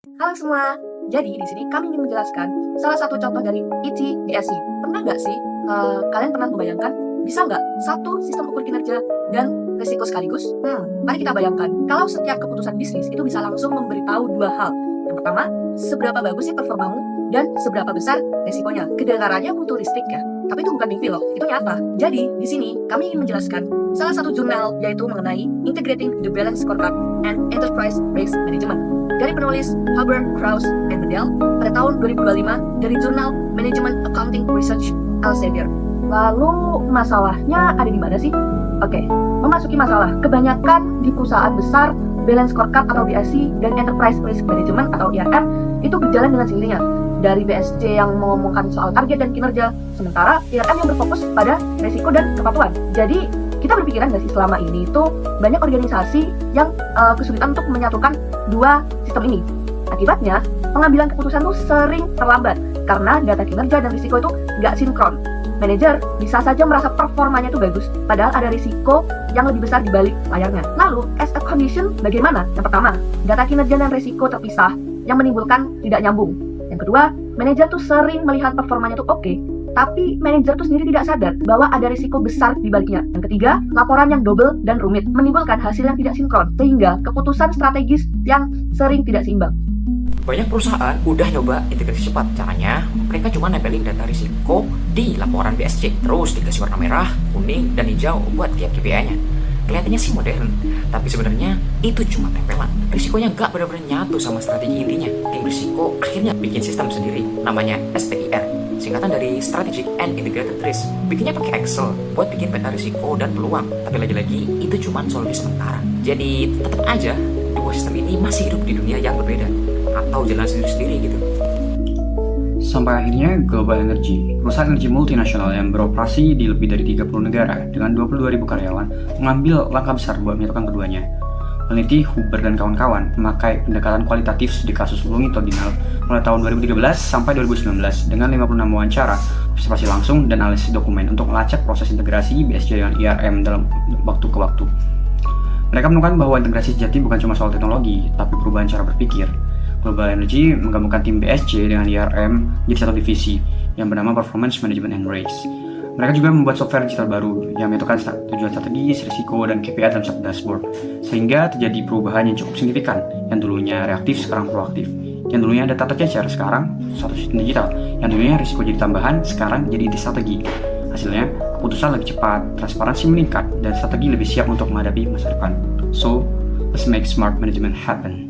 Halo semua, jadi di sini kami ingin menjelaskan salah satu contoh dari ETBSC. Pernah nggak sih kalian pernah membayangkan bisa nggak satu sistem ukur kinerja dan risiko sekaligus? Mari kita bayangkan kalau setiap keputusan bisnis itu bisa langsung memberitahu dua hal. Yang pertama, seberapa bagus sih performamu dan seberapa besar risikonya. Kedengarannya futuristik ya, tapi itu bukan mimpi loh, itu nyata. Jadi di sini kami ingin menjelaskan salah satu jurnal yaitu mengenai Integrating the Balanced Scorecard and Enterprise Risk Management dari penulis Haber, Krauss, and Mendel pada tahun 2025 dari jurnal Management Accounting Research Elsevier. Lalu masalahnya ada di mana sih? Oke, memasuki masalah. Kebanyakan di perusahaan besar, Balanced Scorecard atau BSC dan Enterprise Risk Management atau IRM itu berjalan dengan sendirinya. Dari BSC yang mengomongkan soal target dan kinerja, sementara IRM yang berfokus pada resiko dan kepatuhan. Jadi kita berpikiran nggak sih selama ini itu banyak organisasi yang kesulitan untuk menyatukan dua sistem ini. Akibatnya, pengambilan keputusan tuh sering terlambat karena data kinerja dan risiko itu nggak sinkron. Manajer bisa saja merasa performanya itu bagus, padahal ada risiko yang lebih besar di balik layarnya. Lalu, as a condition, bagaimana? Yang pertama, data kinerja dan risiko terpisah yang menimbulkan tidak nyambung. Yang kedua, manajer tuh sering melihat performanya tuh oke, tapi manajer tuh sendiri tidak sadar bahwa ada risiko besar di baliknya. Yang ketiga, laporan yang double dan rumit menimbulkan hasil yang tidak sinkron, sehingga keputusan strategis yang sering tidak seimbang. Banyak perusahaan udah nyoba integrasi cepat. Caranya, mereka cuma nempelin data risiko di laporan BSC, terus dikasih warna merah, kuning, dan hijau buat tiap KPI-nya. Kelihatannya sih modern, tapi sebenarnya itu cuma tempelan. Risikonya nggak benar-benar nyatu sama strategi intinya. Tim risiko akhirnya bikin sistem sendiri, namanya STIR, singkatan dari Strategic and Integrated Risk. Bikinnya pakai Excel buat bikin peta risiko dan peluang, tapi lagi-lagi itu cuma solusi sementara. Jadi tetap aja dua sistem ini masih hidup di dunia yang berbeda atau jalan sendiri-sendiri gitu. Sampai akhirnya Global Energy, perusahaan energi multinasional yang beroperasi di lebih dari 30 negara dengan 22.000 karyawan, mengambil langkah besar buat menyatukan keduanya. Peneliti Huber dan kawan-kawan memakai pendekatan kualitatif studi kasus longitudinal mulai tahun 2013 sampai 2019 dengan 56 wawancara, observasi langsung, dan analisis dokumen untuk melacak proses integrasi BSC dengan IRM dalam waktu ke waktu. Mereka menemukan bahwa integrasi sejati bukan cuma soal teknologi, tapi perubahan cara berpikir. Global Energy menggabungkan tim BSC dengan IRM jadi satu divisi yang bernama Performance Management and Race. Mereka juga membuat software digital baru yang menyatukan tujuan strategis, risiko, dan KPI dalam satu dashboard, sehingga terjadi perubahan yang cukup signifikan. Yang dulunya reaktif sekarang proaktif, yang dulunya data tercecer sekarang satu sistem digital, yang dulunya risiko jadi tambahan sekarang jadi strategi. Hasilnya, keputusan lebih cepat, transparansi meningkat, dan strategi lebih siap untuk menghadapi masa depan. So, let's make smart management happen.